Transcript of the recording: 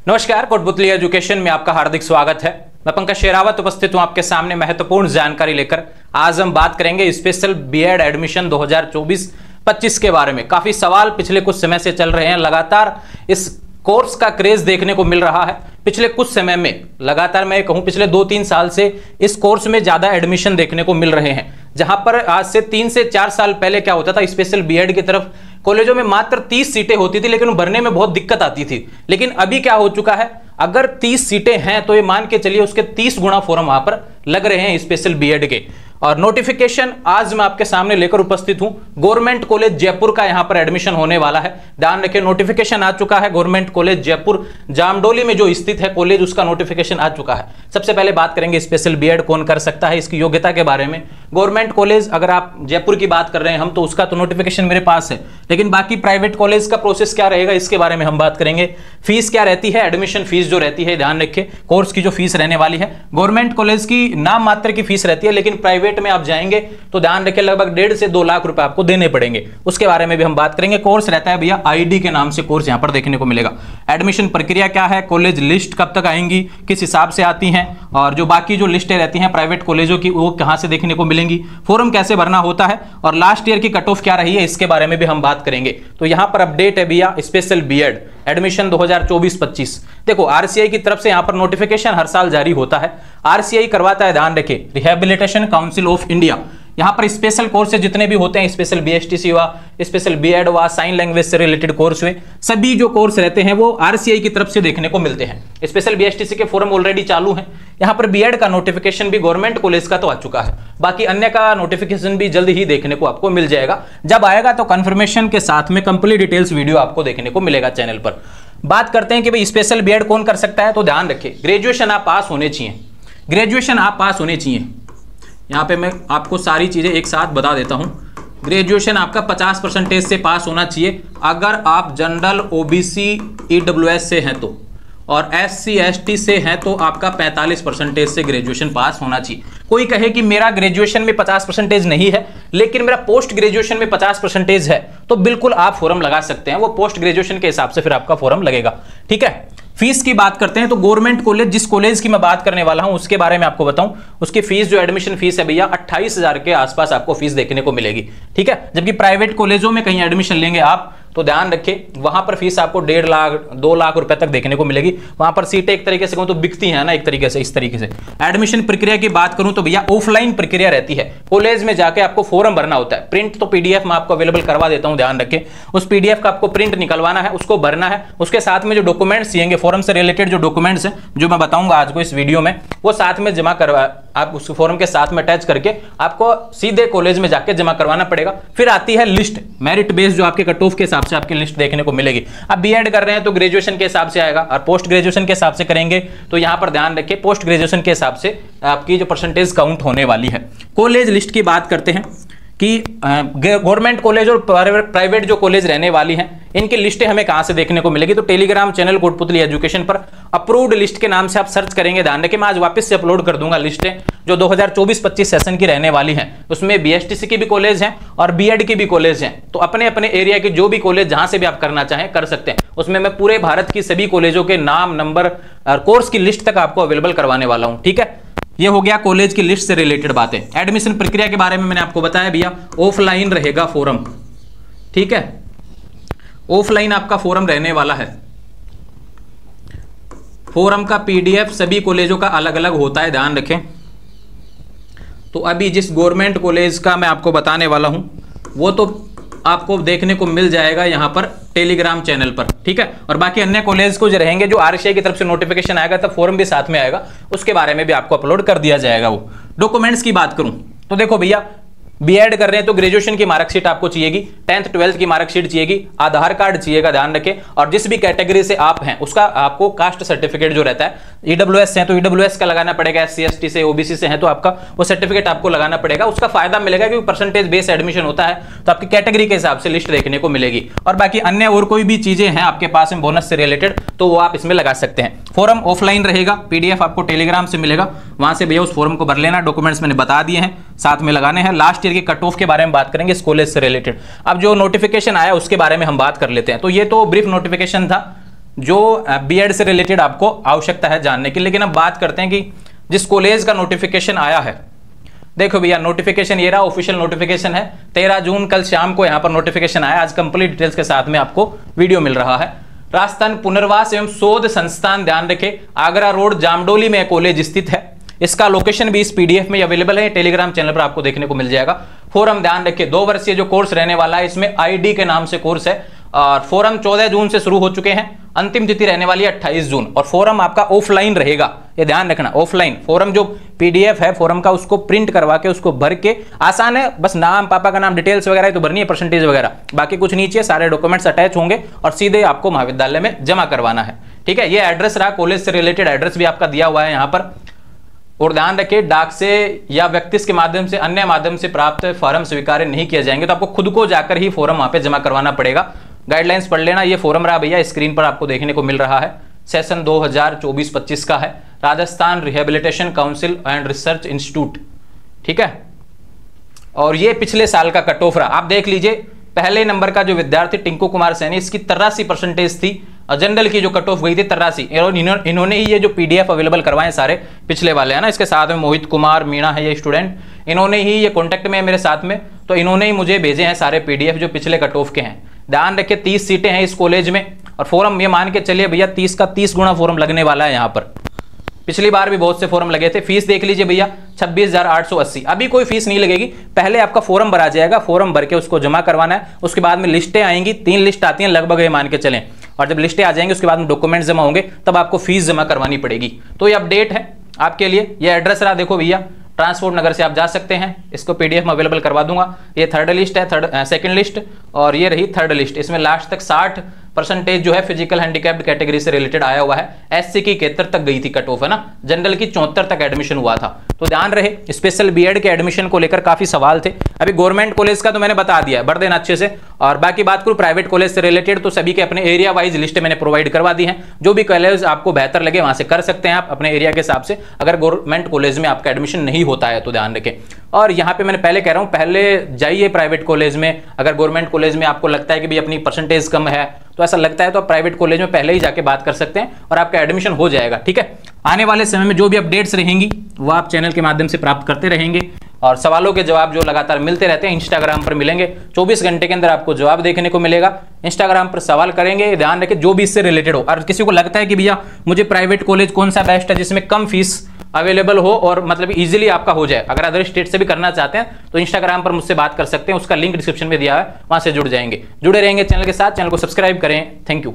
नमस्कार, कोटपुतली एजुकेशन में आपका हार्दिक स्वागत है। मैं पंकज शेरावत उपस्थित हूं आपके सामने महत्वपूर्ण जानकारी लेकर। आज हम बात करेंगे स्पेशल बीएड एडमिशन 2024-25 के बारे में। काफी सवाल पिछले कुछ समय से चल रहे हैं, लगातार इस कोर्स का क्रेज देखने को मिल रहा है। पिछले कुछ समय में लगातार मैं कहूं पिछले 2-3 साल से इस कोर्स में ज्यादा एडमिशन देखने को मिल रहे हैं। जहां पर आज से 3 से 4 साल पहले क्या होता था, स्पेशल बीएड की तरफ कॉलेजों में मात्र 30 सीटें होती थी, लेकिन भरने में बहुत दिक्कत आती थी। लेकिन अभी क्या हो चुका है, अगर 30 सीटें हैं तो ये मान के चलिए उसके 30 गुना फॉर्म वहां पर लग रहे हैं स्पेशल बीएड के। और नोटिफिकेशन आज मैं आपके सामने लेकर उपस्थित हूं। गवर्नमेंट कॉलेज जयपुर का यहां पर एडमिशन होने वाला है। ध्यान रखिए, नोटिफिकेशन आ चुका है। गवर्नमेंट कॉलेज जयपुर जामडोली में जो स्थित है कॉलेज, उसका नोटिफिकेशन आ चुका है। सबसे पहले बात करेंगे स्पेशल बीएड कौन कर सकता है, इसकी योग्यता के बारे में। गवर्नमेंट कॉलेज अगर आप जयपुर की बात कर रहे हैं हम, तो उसका तो नोटिफिकेशन मेरे पास है, लेकिन बाकी प्राइवेट कॉलेज का प्रोसेस क्या रहेगा इसके बारे में हम बात करेंगे। फीस क्या रहती है, एडमिशन फीस जो रहती है, ध्यान रखिए कोर्स की जो फीस रहने वाली है। गवर्नमेंट कॉलेज की नाम मात्र की फीस रहती है, लेकिन प्राइवेट में आप जाएंगे तो ध्यान रखिए लगभग 1.5 से 2 लाख रुपए आपको देने पड़ेंगे। उसके बारे में भी हम बात करेंगे। कोर्स रहता है भैया आईडी के नाम से कोर्स यहां पर देखने को मिलेगा। एडमिशन प्रक्रिया क्या है, कॉलेज लिस्ट कब तक आएंगी, किस हिसाब से आती हैं, और जो बाकी जो लिस्टें रहती हैं प्राइवेट कॉलेजों की वो कहां से देखने को मिलेंगी, फॉर्म कैसे भरना होता है, और लास्ट ईयर की कट ऑफ क्या रही है इसके बारे में भी हम बात करेंगे। तो यहां पर अपडेट है भैया स्पेशल बीएड एडमिशन 2024-25। देखो आरसीआई की तरफ से यहां पर नोटिफिकेशन हर साल जारी होता है। आरसीआई करवाता है, ध्यान रखिए, रिहेबिलिटेशन काउंसिल ऑफ इंडिया। यहां पर स्पेशल कोर्सेज जितने भी होते हैं, स्पेशल बीएसटीसी हुआ, स्पेशल बीएड हुआ, साइन लैंग्वेज से रिलेटेड कोर्स हुए, सभी जो कोर्स रहते हैं वो आरसीआई की तरफ से देखने को मिलते हैं। स्पेशल बीएसटीसी के फॉर्म ऑलरेडी चालू हैं। यहां पर बीएड का नोटिफिकेशन भी गवर्नमेंट कॉलेज का तो आ चुका है, बाकी अन्य का नोटिफिकेशन भी जल्द ही देखने को आपको मिल जाएगा। जब आएगा तो कंफर्मेशन के साथ में कंप्लीट डिटेल्स वीडियो आपको देखने को मिलेगा चैनल पर। बात करते हैं कि भाई स्पेशल बीएड कौन कर सकता है, तो ध्यान रखिए ग्रेजुएशन आप पास होने चाहिए। ग्रेजुएशन आप पास होने चाहिए। यहाँ पे मैं आपको सारी चीजें एक साथ बता देता हूं। ग्रेजुएशन आपका 50% से पास होना चाहिए अगर आप जनरल, ओबीसी, ईडब्ल्यूएस से हैं तो, और एससी एसटी से हैं तो आपका 45% से ग्रेजुएशन पास होना चाहिए। कोई कहे कि मेरा ग्रेजुएशन में 50% नहीं है लेकिन मेरा पोस्ट ग्रेजुएशन में 50% है, तो बिल्कुल आप फॉर्म लगा सकते हैं। वो पोस्ट ग्रेजुएशन के हिसाब से फिर आपका फॉर्म लगेगा, ठीक है। फीस की बात करते हैं तो गवर्नमेंट कॉलेज, जिस कॉलेज की मैं बात करने वाला हूं उसके बारे में आपको बताऊं, उसकी फीस जो एडमिशन फीस है भैया 28,000 के आसपास आपको फीस देखने को मिलेगी, ठीक है। जबकि प्राइवेट कॉलेजों में कहीं एडमिशन लेंगे आप तो ध्यान रखिए वहां पर फीस आपको 1.5 लाख 2 लाख रुपए तक देखने को मिलेगी। वहां पर सीटें एक तरीके से कहूं तो बिकती हैं ना, एक तरीके से। इस तरीके से एडमिशन प्रक्रिया की बात करूं तो भैया ऑफलाइन प्रक्रिया रहती है। कॉलेज में जाके आपको फॉर्म भरना होता है। प्रिंट तो पीडीएफ मैं आपको अवेलेबल करवा देता हूं, ध्यान रखें। उस पीडीएफ का आपको प्रिंट निकलवाना है, उसको भरना है। उसके साथ में जो डॉक्यूमेंट्स चाहिए फॉर्म से रिलेटेड, जो डॉक्यूमेंट्स हैं जो मैं बताऊंगा आज को इस वीडियो में, वो साथ में जमा करवा, आप उस फॉर्म के साथ में अटैच करके आपको सीधे कॉलेज में जाके जमा करवाना पड़ेगा। फिर आती है लिस्ट, मेरिट बेस, जो आपके कट ऑफ के हिसाब से आपकी लिस्ट देखने को मिलेगी। अब बीएड कर रहे हैं तो ग्रेजुएशन के हिसाब से आएगा, और पोस्ट ग्रेजुएशन के हिसाब से करेंगे तो यहां पर ध्यान रखिए पोस्ट ग्रेजुएशन के हिसाब से आपकी जो परसेंटेज काउंट होने वाली है। कॉलेज लिस्ट की बात करते हैं कि गवर्नमेंट कॉलेज और प्राइवेट जो कॉलेज रहने वाली हैं इनकी लिस्टें हमें कहां से देखने को मिलेगी, तो टेलीग्राम चैनल कोटपुतली एजुकेशन पर अप्रूव्ड लिस्ट के नाम से आप सर्च करेंगे। ध्यान रखिए मैं आज वापस से अपलोड कर दूंगा लिस्टें जो 2024-25 सेशन की रहने वाली हैं। उसमें बीएसटीसी की भी कॉलेज हैं और बीएड की भी कॉलेज हैं, तो अपने अपने एरिया के जो भी कॉलेज जहां से भी आप करना चाहें कर सकते हैं। उसमें मैं पूरे भारत की सभी कॉलेजों के नाम, नंबर और कोर्स की लिस्ट तक आपको अवेलेबल करवाने वाला हूं, ठीक है। ये हो गया कॉलेज की लिस्ट से रिलेटेड बातें। एडमिशन प्रक्रिया के बारे में मैंने आपको बताया भैया, ऑफलाइन रहेगा फॉर्म, ठीक है। ऑफलाइन आपका फॉर्म रहने वाला है। फॉर्म का पीडीएफ सभी कॉलेजों का अलग अलग होता है, ध्यान रखें। तो अभी जिस गवर्नमेंट कॉलेज का मैं आपको बताने वाला हूं वो तो आपको देखने को मिल जाएगा यहां पर टेलीग्राम चैनल पर, ठीक है। और बाकी अन्य कॉलेज को जो रहेंगे, जो आरसीआई की तरफ से नोटिफिकेशन आएगा तब फॉर्म भी साथ में आएगा, उसके बारे में भी आपको अपलोड कर दिया जाएगा। वो डॉक्यूमेंट्स की बात करूं तो देखो भैया बीएड कर रहे हैं तो ग्रेजुएशन की मार्कशीट आपको चाहिएगी, 10th 12th की मार्कशीट चाहिएगी, आधार कार्ड चाहिएगा, ध्यान रखें। और जिस भी कैटेगरी से आप हैं उसका आपको कास्ट सर्टिफिकेट जो रहता है, ईडब्ल्यूएस से हैं तो ईडब्ल्यूएस का लगाना पड़ेगा, एससी एसटी से, ओबीसी से हैं तो आपका वो सर्टिफिकेट आपको लगाना पड़ेगा। उसका फायदा मिलेगा क्योंकि परसेंटेज बेस एडमिशन होता है तो आपकी कैटेगरी के हिसाब से लिस्ट देखने को मिलेगी। और बाकी अन्य और कोई भी चीजें हैं आपके पास में बोनस से रिलेटेड तो वो आप इसमें लगा सकते हैं। फॉर्म ऑफलाइन रहेगा, पीडीएफ आपको टेलीग्राम से मिलेगा, वहां से भैया उस फॉर्म को भर लेना। डॉक्यूमेंट्स मैंने बता दिए हैं, साथ में लगाने हैं। लास्ट ईयर के कट ऑफ के बारे में बात करेंगे इस कॉलेज से रिलेटेड। अब जो नोटिफिकेशन आया उसके बारे में हम बात कर लेते हैं। तो ये तो ब्रीफ नोटिफिकेशन था जो बीएड से रिलेटेड आपको आवश्यकता है जानने की। लेकिन अब बात करते हैं कि जिस कॉलेज का नोटिफिकेशन आया है, देखो भैया नोटिफिकेशन ये रहा, ऑफिशियल नोटिफिकेशन है 13 जून, कल शाम को यहाँ पर नोटिफिकेशन आया। आज कंप्लीट डिटेल्स के साथ में आपको वीडियो मिल रहा है। राजस्थान पुनर्वास एवं शोध संस्थान, ध्यान रखें, आगरा रोड जामडोली में कॉलेज स्थित है। इसका लोकेशन भी इस पीडीएफ में अवेलेबल है, टेलीग्राम चैनल पर आपको देखने को मिल जाएगा। फोरम ध्यान रखिए 2 वर्षीय जो कोर्स रहने वाला है, इसमें आईडी के नाम से कोर्स है और फोरम 14 जून से शुरू हो चुके हैं, अंतिम तिथि रहने वाली है 28 जून। और फोरम आपका ऑफलाइन रहेगा, ये ध्यान रखना, ऑफलाइन फोरम जो पीडीएफ है फोरम का उसको प्रिंट करवा के उसको भर के, आसान है, बस नाम, पापा का नाम, डिटेल्स वगैरह तो भरनी है, परसेंटेज वगैरह, बाकी कुछ नीचे सारे डॉक्यूमेंट्स अटैच होंगे और सीधे आपको महाविद्यालय में जमा करवाना है। ठीक है, ये एड्रेस रहा, कॉलेज से रिलेटेड एड्रेस भी आपका दिया हुआ है यहाँ पर। और ध्यान रखिए डाक से या व्यक्ति के माध्यम से, अन्य माध्यम से प्राप्त फॉर्म स्वीकार नहीं किए जाएंगे, तो आपको खुद को जाकर ही फॉर्म वहां पे जमा करवाना पड़ेगा। गाइडलाइंस पढ़ लेना। ये फॉर्म रहा भैया, स्क्रीन पर आपको देखने को मिल रहा है, सेशन 2024-25 का है, Rajasthan rehabilitation council and research institute. ठीक है, और ये पिछले साल का कट ऑफ रहा, आप देख लीजिए। पहले नंबर का जो विद्यार्थी टिंकू कुमार सैनी, इसकी 83% थी, जनरल की जो कट ऑफ गई थी 83। इन्होंने ही ये जो पीडीएफ अवेलेबल करवाए सारे पिछले वाले है ना, इसके साथ में मोहित कुमार मीणा है ये स्टूडेंट, इन्होंने ही ये कॉन्टेक्ट में है मेरे साथ में, तो इन्होंने ही मुझे भेजे हैं सारे पीडीएफ जो पिछले कट ऑफ के हैं। ध्यान रखिए 30 सीटें हैं इस कॉलेज में, और फॉर्म ये मान के चलिए भैया 30 का 30 गुना फॉर्म लगने वाला है यहाँ पर। पिछली बार भी बहुत से फॉर्म लगे थे। फीस देख लीजिए भैया 26,880। अभी कोई फीस नहीं लगेगी, पहले आपका फॉर्म भरा जाएगा, फॉर्म भर के उसको जमा करवाना है, उसके बाद में लिस्टें आएंगी, 3 लिस्ट आती हैं लगभग, ये मान के चलें, और जब लिस्टें आ जाएंगी उसके बाद में डॉक्यूमेंट्स जमा होंगे, तब आपको फीस जमा करवानी पड़ेगी। तो ये अपडेट है आपके लिए। ये एड्रेस रहा, देखो भैया, ट्रांसपोर्ट नगर से आप जा सकते हैं, इसको पीडीएफ में अवेलेबल करवा दूंगा। ये थर्ड लिस्ट है, सेकंड लिस्ट, और ये रही थर्ड लिस्ट। इसमें लास्ट तक 60% जो है फिजिकल हैंडीकैप्ड कैटेगरी से रिलेटेड आया हुआ है। एससी की 71 तक गई थी कट ऑफ, है ना, जनरल की 74 तक एडमिशन हुआ था। तो ध्यान रहे, स्पेशल बीएड के एडमिशन को लेकर काफी सवाल थे। अभी गवर्नमेंट कॉलेज का तो मैंने बता दिया है, भर देना अच्छे से। और बाकी बात करूं प्राइवेट कॉलेज से रिलेटेड, तो सभी के अपने एरिया वाइज लिस्ट मैंने प्रोवाइड करवा दी है। जो भी कॉलेज आपको बेहतर लगे वहां से कर सकते हैं आप अपने एरिया के हिसाब से, अगर गवर्नमेंट कॉलेज में आपका एडमिशन नहीं होता है तो ध्यान रखें। और यहाँ पे मैंने पहले कह रहा हूं, पहले जाइए प्राइवेट कॉलेज में। अगर गवर्नमेंट कॉलेज में आपको लगता है कि भाई अपनी परसेंटेज कम है, तो ऐसा लगता है तो आप प्राइवेट कॉलेज में पहले ही जाके बात कर सकते हैं और आपका एडमिशन हो जाएगा। ठीक है, आने वाले समय में जो भी अपडेट्स रहेंगी वो आप चैनल के माध्यम से प्राप्त करते रहेंगे, और सवालों के जवाब जो लगातार मिलते रहते हैं इंस्टाग्राम पर मिलेंगे। 24 घंटे के अंदर आपको जवाब देखने को मिलेगा। इंस्टाग्राम पर सवाल करेंगे, ध्यान रखें जो भी इससे रिलेटेड हो। और किसी को लगता है कि भैया मुझे प्राइवेट कॉलेज कौन सा बेस्ट है जिसमें कम फीस अवेलेबल हो और मतलब इजीली आपका हो जाए, अगर अदर स्टेट से भी करना चाहते हैं तो इंस्टाग्राम पर मुझसे बात कर सकते हैं, उसका लिंक डिस्क्रिप्शन में दिया है, वहां से जुड़ जाएंगे। जुड़े रहेंगे चैनल के साथ, चैनल को सब्सक्राइब करें। Thank you.